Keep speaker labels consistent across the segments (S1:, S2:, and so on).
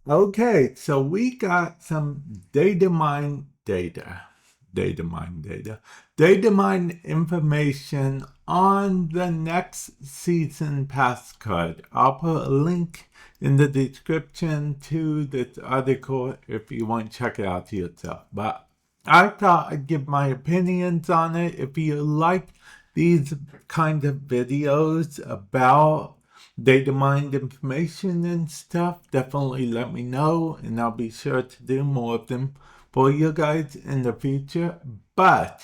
S1: Okay, so we got some Datamined Datamined information on the next season pass card. I'll put a link in the description to this article if you want to check it out yourself. But I thought I'd give my opinions on it. If you like these kind of videos about data mined information and stuff, definitely let me know and I'll be sure to do more of them for you guys in the future. But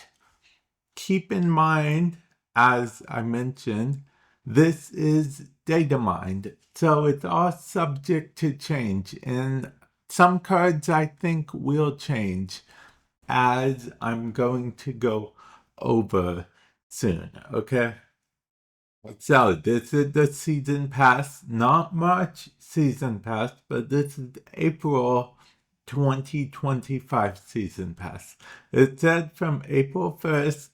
S1: keep in mind, as I mentioned, this is data mined, so it's all subject to change, and some cards I think will change as I'm going to go over soon, okay? So this is the season pass, not March season pass, but this is April 2025 season pass. It said from April 1st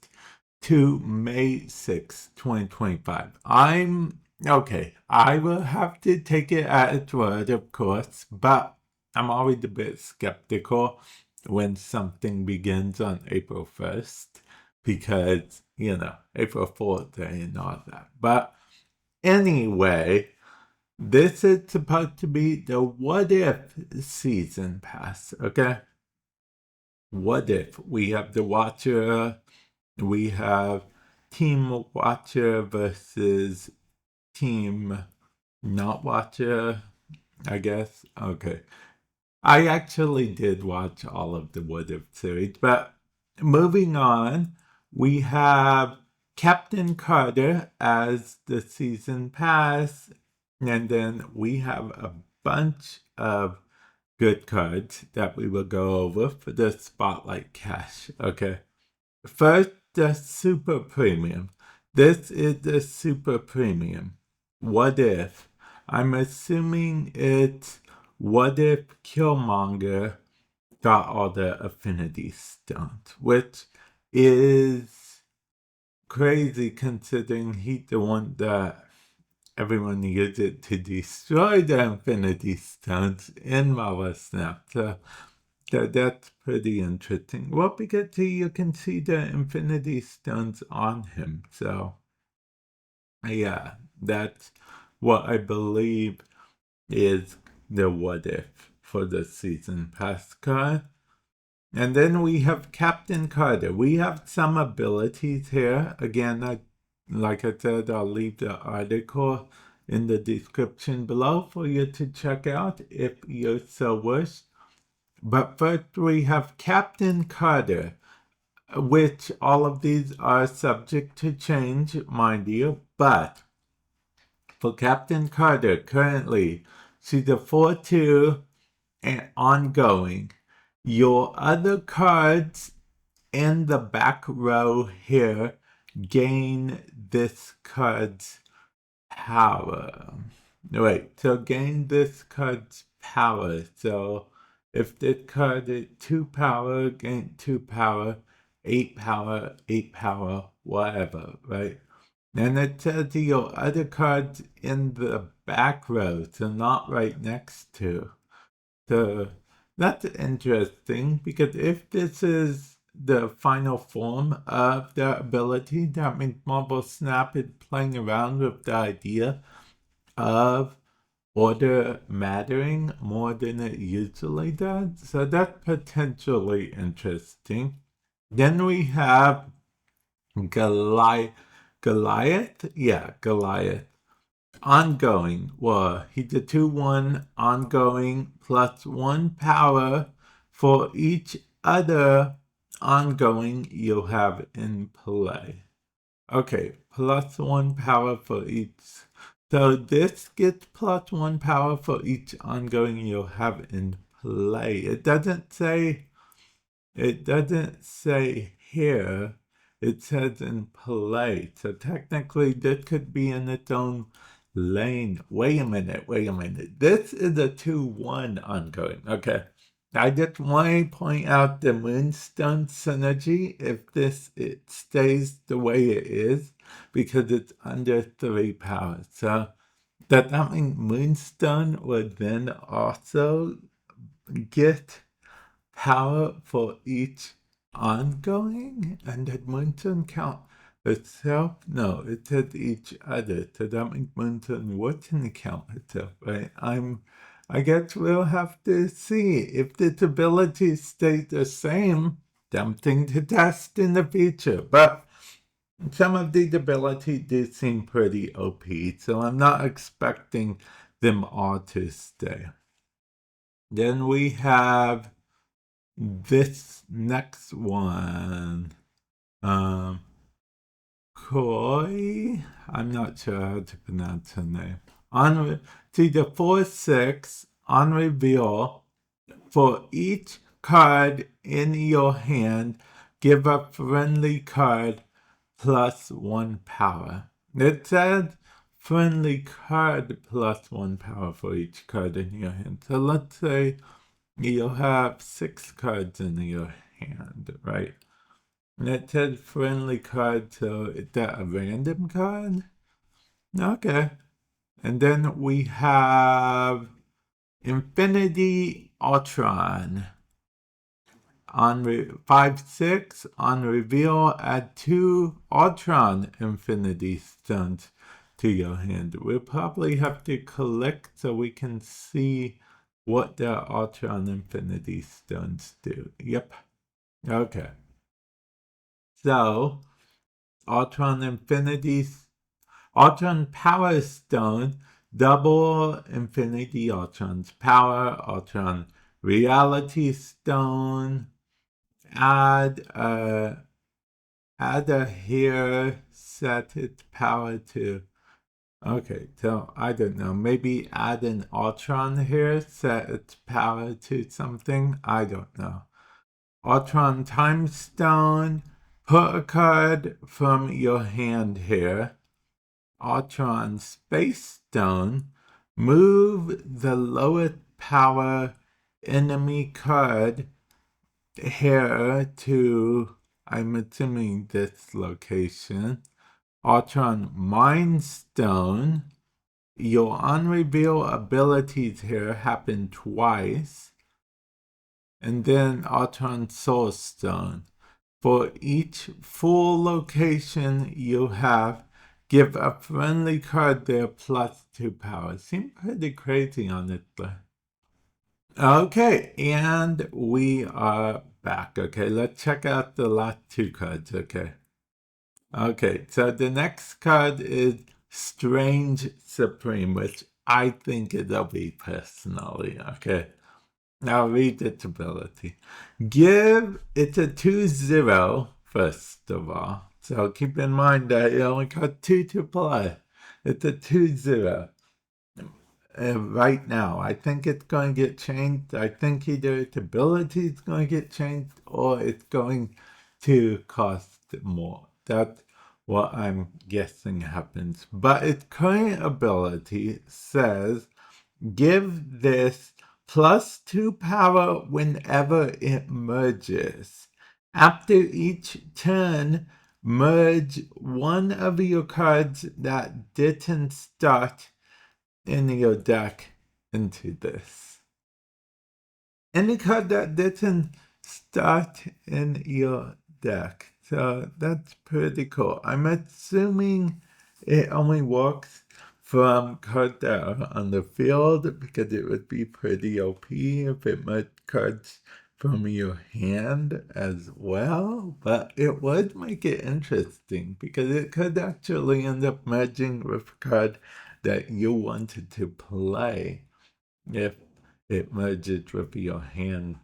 S1: to May 6th, 2025. I will have to take it at its word, of course, but I'm always a bit skeptical when something begins on April 1st because, April Fool's Day and all that. But anyway, this is supposed to be the what if season pass, okay? What if we have the Watcher, we have Team Watcher versus Team Not Watcher, I guess. Okay. I actually did watch all of the What If series, but moving on, we have Captain Carter as the season pass, and then we have a bunch of good cards that we will go over for the Spotlight Cash. Okay. First, the Super Premium. This is the Super Premium. What if? I'm assuming it's what if Killmonger got all the Affinity Stones, which is crazy considering he's the one that everyone used to destroy the Infinity Stones in Marvel Snap. So that's pretty interesting. Well, because you can see the Infinity Stones on him. So, yeah, that's what I believe is the what if for the season pass card. And then we have Captain Carter. We have some abilities here. Again, like I said, I'll leave the article in the description below for you to check out if you so wish. But first we have Captain Carter, which all of these are subject to change, mind you. But for Captain Carter, currently, she's a 4-2 and ongoing. Your other cards in the back row here gain this card's power. Wait, so gain this card's power. So if this card is 2 power, gain 2 power, 8 power, 8 power, whatever, right? And it says your other cards in the back row, so not right next to. So that's interesting because if this is the final form of the ability, that means Marvel Snap is playing around with the idea of order mattering more than it usually does. So that's potentially interesting. Then we have Goliath. Goliath. Ongoing. Well, he's a 2-1 ongoing plus 1 power for each other ongoing you have in play. Okay, plus 1 power for each. So this gets plus 1 power for each ongoing you have in play. It doesn't say here. It says in play. So technically this could be in its own lane. Wait a minute. This is a 2-1 ongoing. Okay. I just want to point out the Moonstone synergy if it stays the way it is because it's under 3 power. So That means Moonstone would then also get power for each ongoing? And did Moonstone count itself? No, it said each other. So that means Moonstone wouldn't count itself, right? I guess we'll have to see if this ability stays the same. Something to test in the future, but some of these abilities do seem pretty OP, so I'm not expecting them all to stay. Then we have this next one. Koi? I'm not sure how to pronounce her name. See the 4/6 on reveal. For each card in your hand, give a friendly card +1 power. It says friendly card +1 power for each card in your hand. So let's say you'll have 6 cards in your hand, right? And it says friendly card, so is that a random card? Okay. And then we have Infinity Ultron. On 5/6, on reveal, add 2 Ultron Infinity Stones to your hand. We'll probably have to collect so we can see what the Ultron Infinity Stones do. Yep. Okay. So, Ultron Power Stone, double Infinity Ultron's power, Ultron Reality Stone, add a here, set its power to, okay, so I don't know, maybe add an Ultron here, set its power to something, I don't know. Ultron Time Stone, put a card from your hand here. Ultron Space Stone, move the lowest power enemy card here to, I'm assuming this location. Ultron Mind Stone, your unreveal abilities here happen twice. And then Ultron Soul Stone. For each full location you have, give a friendly card there +2 power. Seems pretty crazy, honestly. Okay, and we are back. Okay, let's check out the last 2 cards. Okay, so the next card is Strange Supreme, which I think it'll be personally. Okay, now read its ability. It's a 2/0, first of all. So keep in mind that you only got 2 to play. It's a 2/0. Right now, I think it's going to get changed. I think either its ability is going to get changed or it's going to cost more. That's what I'm guessing happens. But its current ability says, give this +2 power whenever it merges. After each turn, merge one of your cards that didn't start in your deck into this. Any card that didn't start in your deck. So that's pretty cool. I'm assuming it only works from cards that are on the field because it would be pretty OP if it merged cards from your hand as well. But it would make it interesting because it could actually end up merging with a card that you wanted to play if it merges with your hand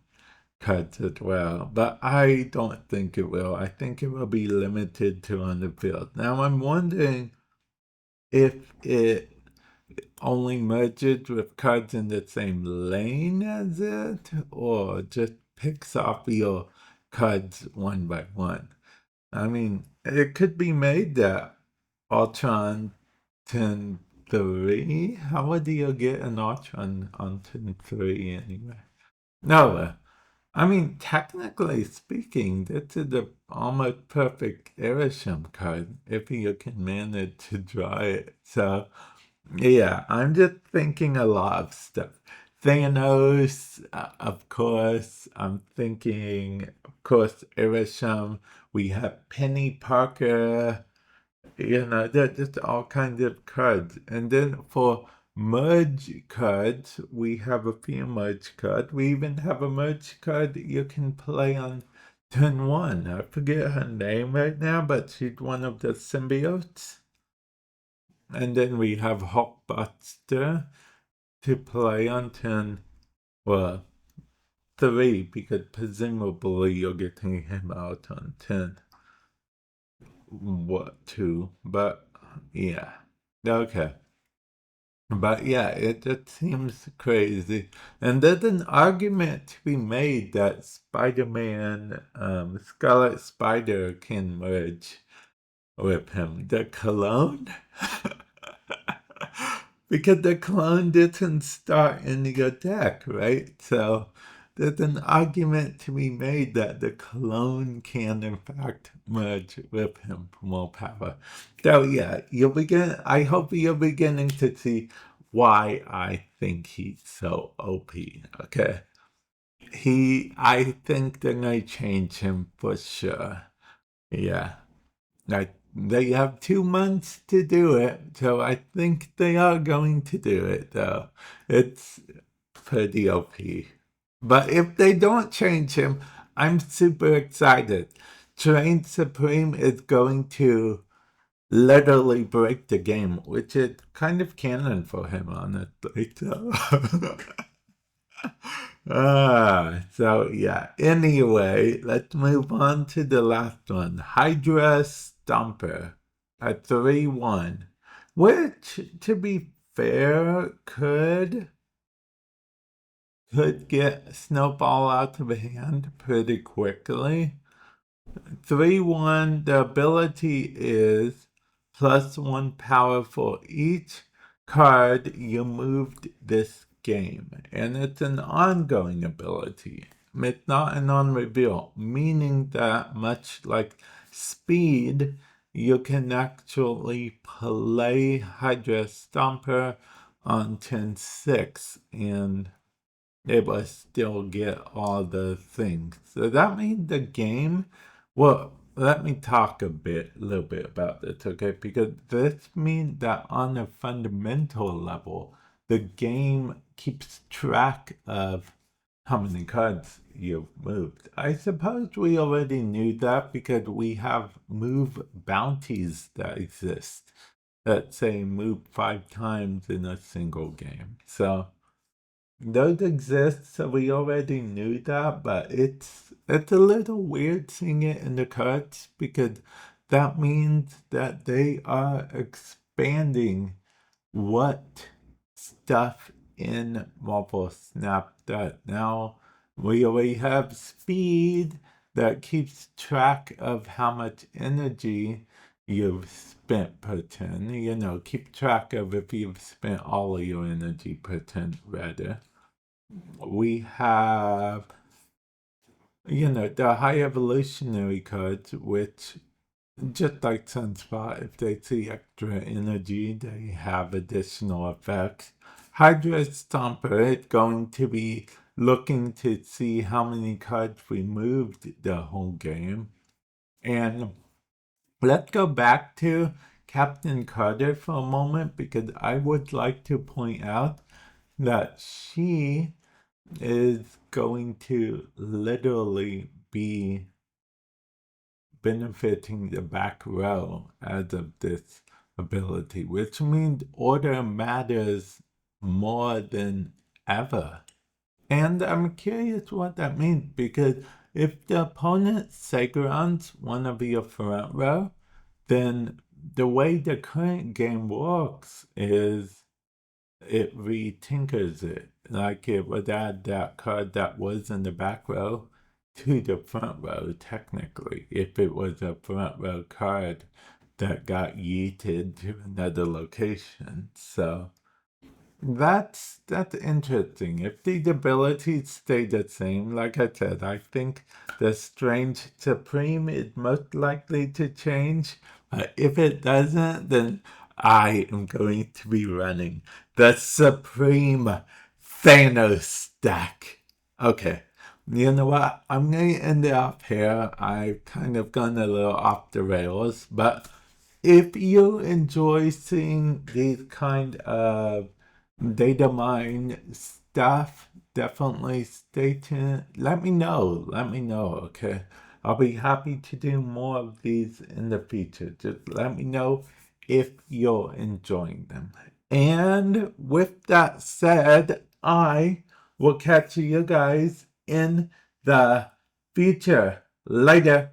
S1: cards as well. But I don't think it will. I think it will be limited to on the field. Now I'm wondering if it only merges with cards in the same lane as it, or just picks off your cards one by one. I mean, it could be made that Ultron 10-3. How would you get an Ultron on 10-3 anyway? No, I mean, technically speaking, this is the almost perfect Erisham card if you can manage to draw it. So Yeah, I'm just thinking a lot of stuff. Thanos, of course. I'm thinking, of course, Irisham. We have Penny Parker. They're just all kinds of cards. And then for merge cards, we have a few merge cards. We even have a merge card that you can play on turn one. I forget her name right now, but she's one of the symbiotes. And then we have Hulkbuster to play on turn, well, three, because presumably you're getting him out on turn, what, two? But, yeah. Okay. But yeah, it just seems crazy. And there's an argument to be made that Spider-Man, Scarlet Spider can merge with him. The clone? Because the clone didn't start in your deck, right? So there's an argument to be made that the clone can in fact merge with him for more power. So yeah, I hope you're beginning to see why I think he's so OP. Okay. I think they're gonna change him for sure. Yeah. They have 2 months to do it, so I think they are going to do it, though. It's pretty OP. But if they don't change him, I'm super excited. Train Supreme is going to literally break the game, which is kind of canon for him, honestly. So. So yeah. Anyway, let's move on to the last one. Hydra Stomper at 3-1. Which, to be fair, could get Snowball out of hand pretty quickly. 3-1, the ability is +1 power for each card you moved this game. And it's an ongoing ability. It's not a non-reveal, meaning that much like speed, you can actually play Hydra Stomper on turn 6 and it will still get all the things. So that means the game, well, let me talk a little bit about this, okay? Because this means that on a fundamental level, the game keeps track of how many cards you've moved. I suppose we already knew that because we have move bounties that exist that say move 5 times in a single game. So those exist, so we already knew that, but it's a little weird seeing it in the cards because that means that they are expanding what stuff in Marvel Snap that now we already have speed that keeps track of how much energy you've spent per turn. Keep track of if you've spent all of your energy per turn, rather. We have, the high evolutionary cards, which, just like Sunspot, if they see extra energy, they have additional effects. Hydra Stomper is going to be looking to see how many cards we moved the whole game. And let's go back to Captain Carter for a moment because I would like to point out that she is going to literally be benefiting the back row as of this ability, which means order matters more than ever. And I'm curious what that means because if the opponent Segron's one of your front row, then the way the current game works is it retinkers it. Like it would add that card that was in the back row to the front row, technically, if it was a front row card that got yeeted to another location. So that's interesting. If these abilities stay the same, like I said, I think the Strange Supreme is most likely to change. If it doesn't, then I am going to be running the Supreme Thanos deck. Okay, you know what? I'm going to end it off here. I've kind of gone a little off the rails, but if you enjoy seeing these kind of data mine stuff, definitely stay tuned. Let me know. Okay? I'll be happy to do more of these in the future. Just let me know if you're enjoying them. And with that said, I will catch you guys in the future. Later.